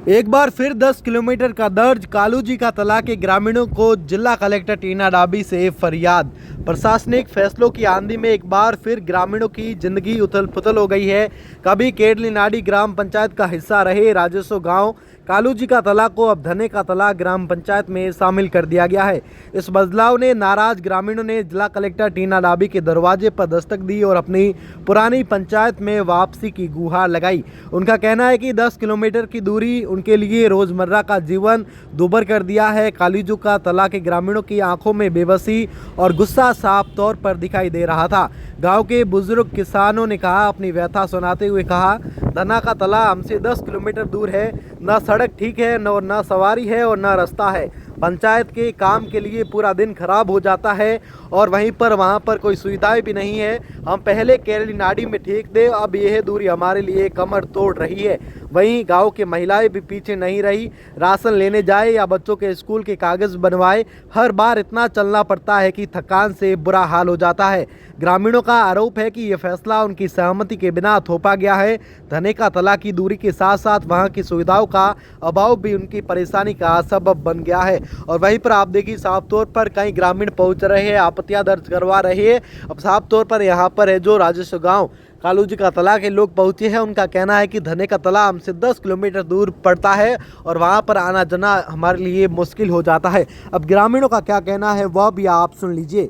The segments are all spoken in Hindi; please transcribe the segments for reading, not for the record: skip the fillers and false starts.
एक बार फिर 10 किलोमीटर का दर्ज कालूजी का तला के ग्रामीणों को जिला कलेक्टर टीना डाबी से फरियाद। प्रशासनिक फैसलों की आंधी में एक बार फिर ग्रामीणों की जिंदगी उथल पुथल हो गई है। कभी केडली नाडी ग्राम पंचायत का हिस्सा रहे राजस्व गांव कालूजी का तला को अब धने का तला ग्राम पंचायत में शामिल कर दिया गया है। इस बदलाव ने नाराज ग्रामीणों ने जिला कलेक्टर टीना डाबी के दरवाजे पर दस्तक दी और अपनी पुरानी पंचायत में वापसी की गुहार लगाई। उनका कहना है कि 10 किलोमीटर की दूरी उनके लिए रोजमर्रा का जीवन दूभर कर दिया है। कालूजी का तला के ग्रामीणों की आंखों में बेबसी और गुस्सा साफ तौर पर दिखाई दे रहा था। गांव के बुजुर्ग किसानों ने कहा, अपनी व्यथा सुनाते हुए कहा, धना का तला हमसे 10 किलोमीटर दूर है। न सड़क ठीक है, न सवारी है और न रास्ता है। पंचायत के काम के लिए पूरा दिन खराब हो जाता है और वहाँ पर कोई सुविधाएं भी नहीं है। हम पहले केरली नाडी में ठीक थे, अब यह दूरी हमारे लिए कमर तोड़ रही है। वहीं गांव के महिलाएं भी पीछे नहीं रही। राशन लेने जाए या बच्चों के स्कूल के कागज बनवाए, हर बार इतना चलना पड़ता है कि थकान से बुरा हाल हो जाता है। ग्रामीणों का आरोप है कि यह फैसला उनकी सहमति के बिना थोपा गया है। धने का तला की दूरी के साथ साथ वहां की सुविधाओं का अभाव भी उनकी परेशानी का सबब बन गया है। और वहीं पर आप देखिए, साफ तौर पर कई ग्रामीण पहुंच रहे हैं, आपत्तियां दर्ज करवा रहे हैं। अब साफ तौर पर यहाँ पर है जो राजस्व गाँव कालूजी का तला के लोग पहुंचे हैं। उनका कहना है कि धने का तला हमसे 10 किलोमीटर दूर पड़ता है और वहां पर आना जाना हमारे लिए मुश्किल हो जाता है। अब ग्रामीणों का क्या कहना है वह भी आप सुन लीजिए।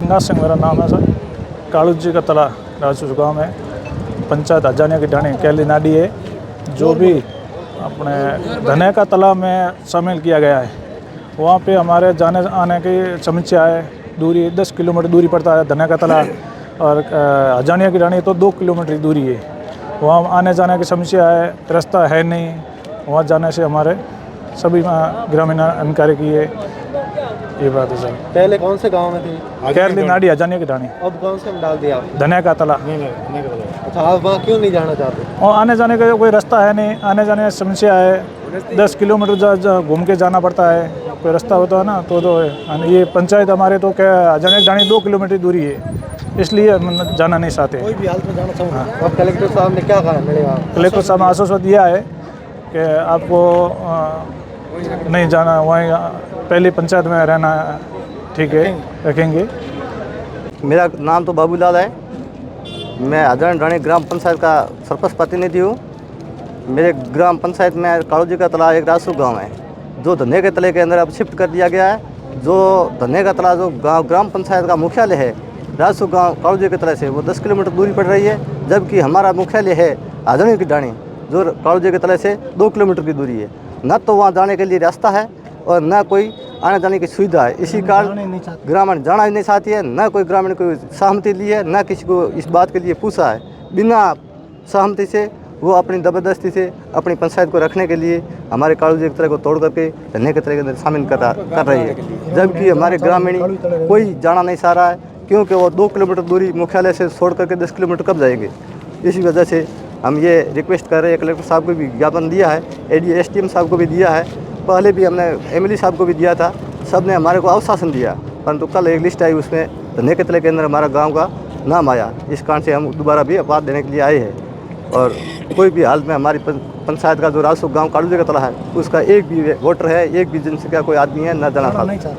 सिंह मेरा नाम है सर। कालूजी का तला राजस्व गाँव में पंचायत अजानिया की ढाणी केरली नाडी है, जो भी अपने धने का तला में शामिल किया गया है। वहाँ पे हमारे जाने आने की समस्या है। दूरी 10 किलोमीटर दूरी पड़ता है धने का तला, और अजानिया की ढाणी तो 2 किलोमीटर की दूरी है। वहाँ आने जाने की समस्या है, रास्ता है नहीं। वहाँ जाने से हमारे सभी ग्रामीण जानकारी की है, ये बात है सर। पहले कौन से गांव में थे? केरली नाडी अजानिया की ढाणी। अब कौन से में डाल दिया आप? धने का तला। अच्छा, आप वहाँ क्यों नहीं जाना चाहते? और आने जाने का कोई रास्ता है नहीं, आने जाने की समस्या है। 10 किलोमीटर घूम के जाना पड़ता है। कोई रास्ता होता है ना तो है। ये पंचायत हमारे तो क्या अजानिया की ढाणी 2 किलोमीटर दूरी है, इसलिए हम जाना नहीं चाहते। कोई भी हालत में जाना चाहूँगा। हाँ। और कलेक्टर साहब ने क्या कहा? मिलेगा कलेक्टर साहब ने आश्वासन दिया है कि आपको नहीं जाना, वहीं पहली पंचायत में रहना ठीक है, रखेंगे। मेरा नाम तो बाबूलाल है। मैं अजानिया ढाणी ग्राम पंचायत का सरपंच प्रतिनिधि हूँ। मेरे ग्राम पंचायत में कालूजी का तला एक राजस्व गाँव है, जो धने के तले के अंदर अब शिफ्ट कर दिया गया है। जो धने का तला जो गाँव ग्राम पंचायत का मुख्यालय है राजस्व गाँव कालूजी के तले से, वो 10 किलोमीटर दूरी पड़ रही है। जबकि हमारा मुख्यालय है अजानिया की ढाणी, जो कालूजी के तले से 2 किलोमीटर की दूरी है। न तो वहाँ जाने के लिए रास्ता है और न कोई आने जाने की सुविधा है। इसी कारण ग्रामीण जाना ही नहीं चाहती है। न कोई ग्रामीण को सहमति ली है, न किसी को इस बात के लिए पूछा है। बिना सहमति से वो अपनी ज़बरदस्ती से अपनी पंचायत को रखने के लिए हमारे कालूजी के तले को तोड़ करके धने के तले के अंदर शामिल कर रही है। जबकि हमारे ग्रामीण कोई जाना नहीं चाह रहा है, क्योंकि वो 2 किलोमीटर दूरी मुख्यालय से छोड़ करके 10 किलोमीटर कब जाएंगे। इसी वजह से हम ये रिक्वेस्ट कर रहे हैं। कलेक्टर साहब को भी ज्ञापन दिया है, SDM साहब को भी दिया है, पहले भी हमने MLA साहब को भी दिया था। सब ने हमारे को आश्वासन दिया, परंतु कल एक लिस्ट आई, उसमें धने के तले के अंदर हमारा गांव का नाम आया। इस कारण से हम दोबारा भी आवाज़ देने के लिए आए हैं। और कोई भी हाल में हमारी पंचायत का जो राजस्व गाँव कालूजी का तला है, उसका एक भी वोटर है, एक भी जनसंख्या कोई आदमी है न जाना चाहता।